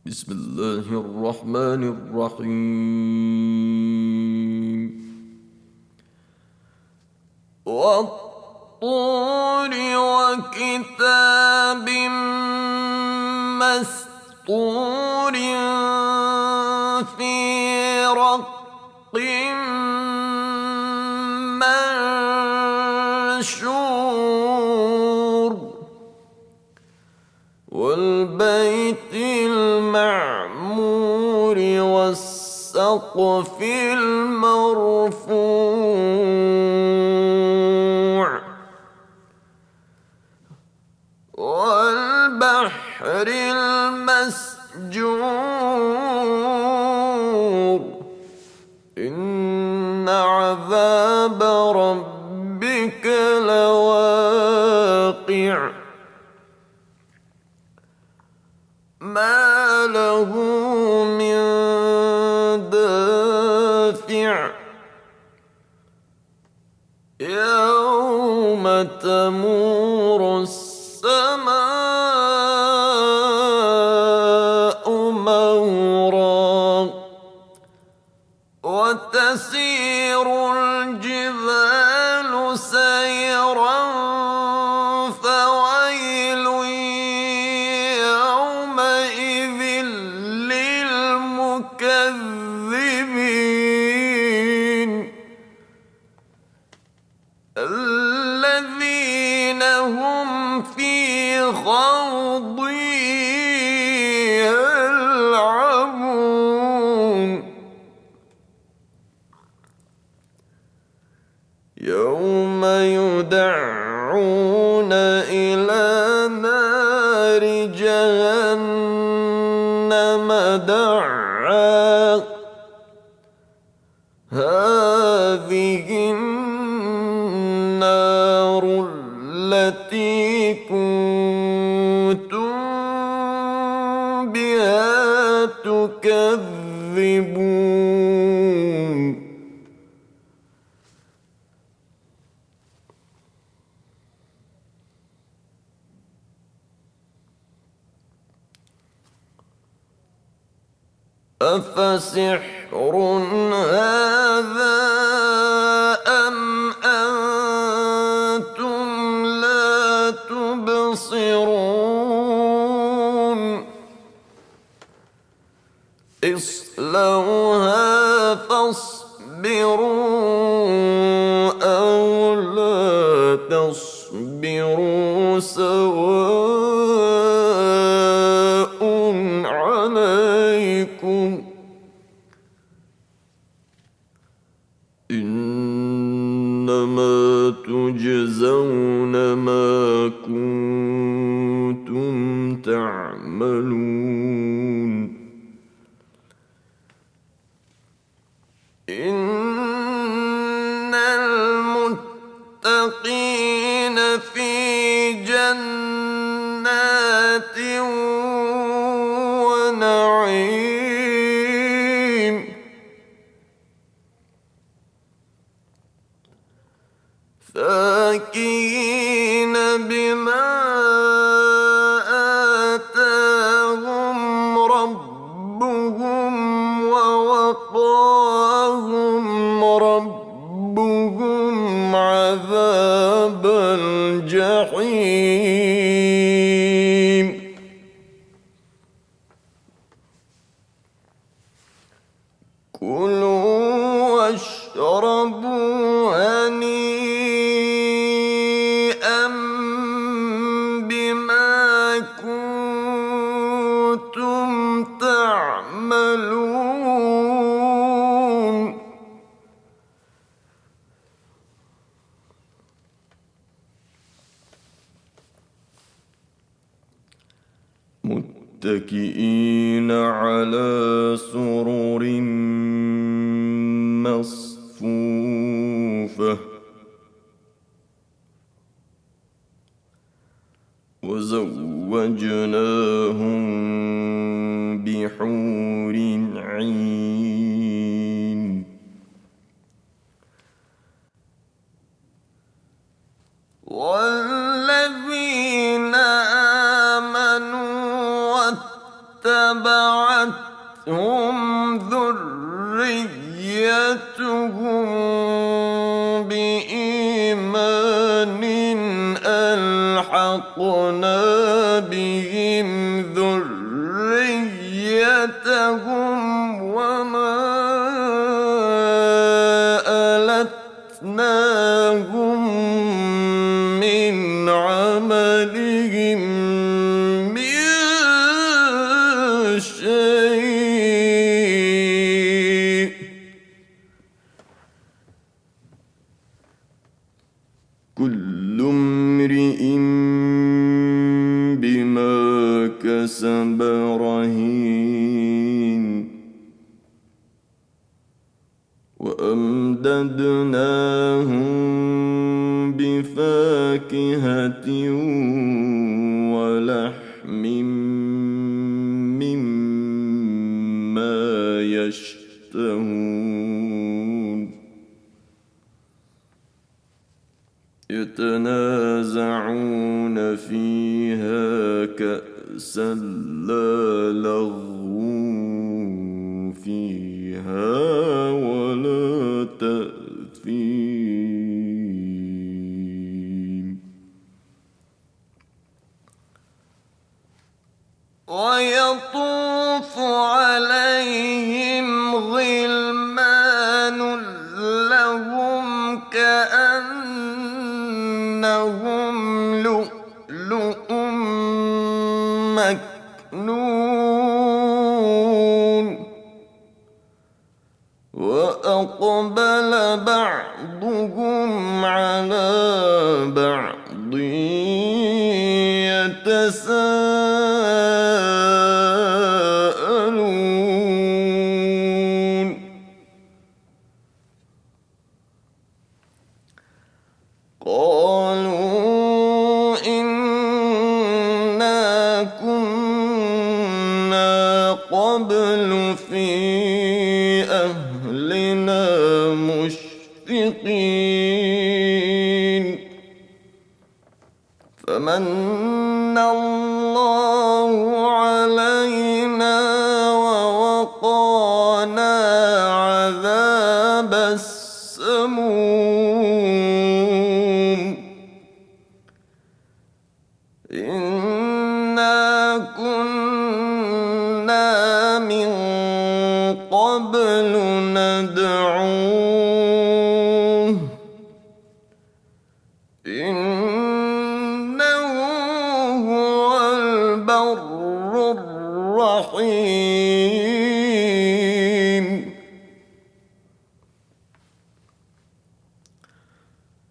بسم الله الرحمن الرحيم والطور وكتاب مسطور في رق منشور والبيت المعمور والسقف المرفوع والبحر المسجور إن عذاب ربك لواقع ما له من دافع يوم تمور السماء مورا وتسير الجبال سيرا فويل يومئذ للمكذبين الذين هم في خوض يلعبون يوم يدعون إلى نار جهنم دعا هذه النار التي كنتم بها تكذبون أفسحر هذا أم أنتم لا تبصرون اصلوها فاصبروا أو لا تصبروا سواء عليكم إنما تجزون ما كنتم تعملون إن المتقين في جنات ونعيم فاكهين بما آتاهم ربهم ووقاهم ربهم عذاب الجحيم كلوا واشربوا هنيئا بما كنتم تعملون متكئين على سرر مصفوفة وزوجناهم بحور عين والذين آمنوا اتبعتهم ذريتهم بإيمان ألحقنا بهم ذريتهم وما ألتناهم من عملهم من شيء كل امرئ بما كسب رهين وأمددناهم بفاكهة ولحم مما يشتهون يتنازعون فيها كأسا لا لغو فيها ولا تأثيم ويطوف عليهم غلمان لهم كأنهم لؤلؤ مكنون وأقبل بعضهم على بعض يتساءلون قالوا إنا كنا قبل في أهلنا مشفقين فمن الله علينا ووقانا عذاب السموم إنا كنا من قبل ندعوه إنه هو البر الرحيم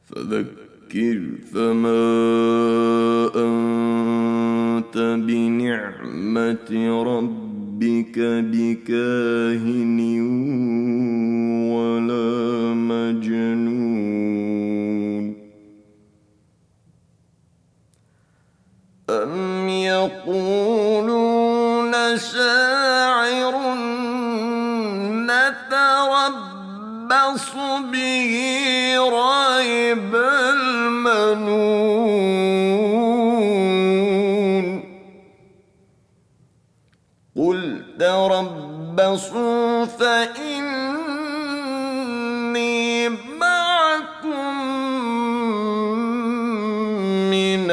فذكر فما أنت بنعمة ربك بكاهن ولا مجنون أم يقولون شاعر نتربص به ريب المنون قل تربصوا فإني معكم من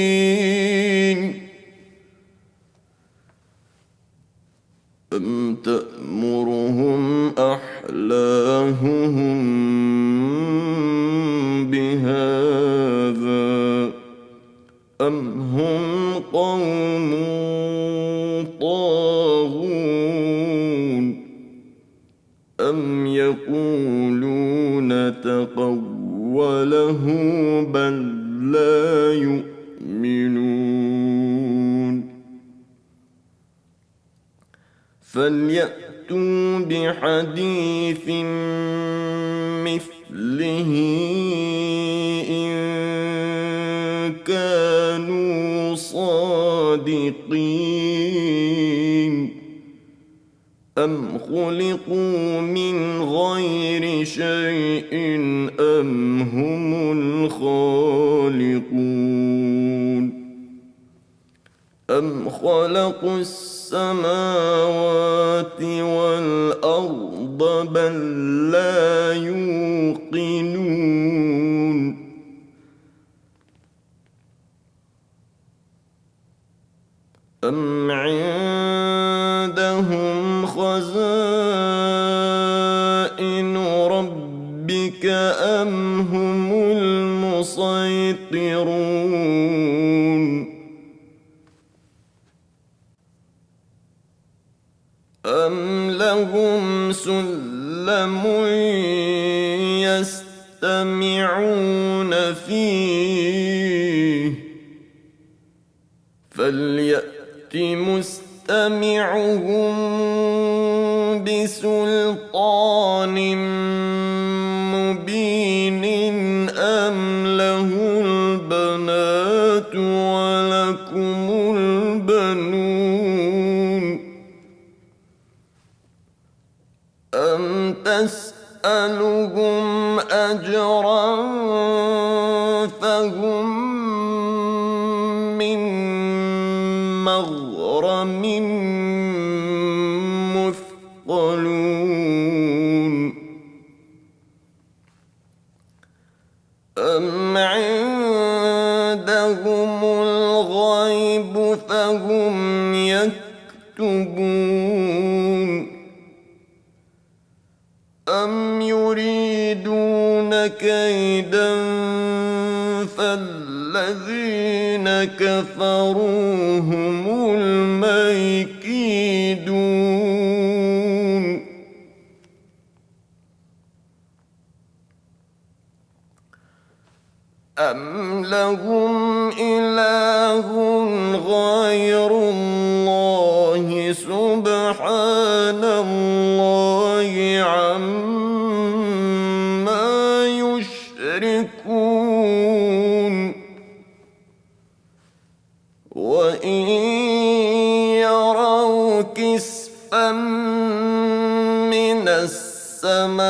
المتربصين أم تأمرهم أحلاهم بهذا أم هم قوم طاغون أم يقولون تقوله بل لا يؤمنون فليأتوا بحديث مثله إن كانوا صادقين أم خلقوا من غير شيء أم هم الخالقون خلق السماوات والأرض بل لا يوقنون أم عندهم خزائن ربك أم هم المسيطرون أم لهم سلم يستمعون فيه فليأت مستمعهم بسلطان مبين أم له البنات ولكم البنون أم تسألهم أجرا فهم من مغرم مثقلون أم عندهم الغيب فهم يكتبون أم يريدون كيدا فالذين كفروا هم المكيدون أم لهم إله غير الله سبحان الله عما يشركون وإن يروا كسفا من السماء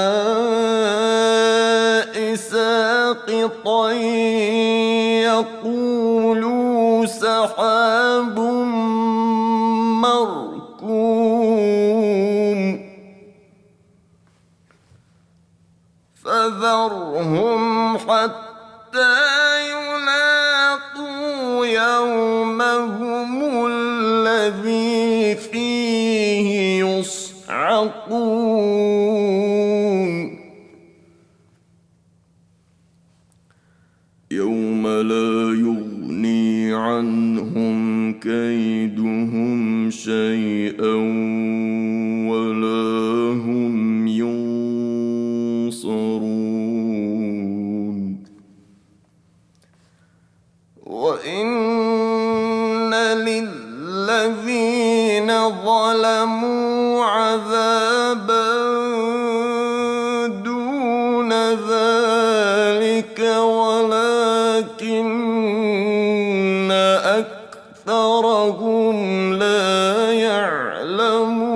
ساقطا يقولوا سحاب مركوم فذرهم حتى يلاقوا يومهم الذي فيه يصعقون يوم لا يغني عنهم كيدهم شيئا ولا هم ينصرون وإن للذين ظلموا عذابا دون ذلك ولكن أكثرهم لا يعلمون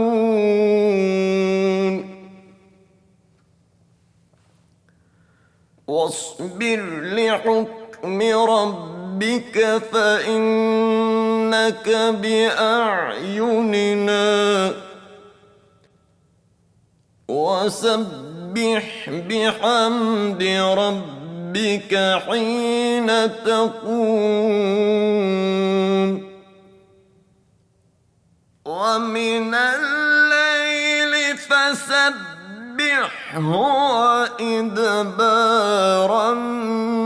واصبر لحكم ربك فإنك بأعيننا وسبح بحمد ربك حين تقوم ومن الليل فسبحه وإدبار النجوم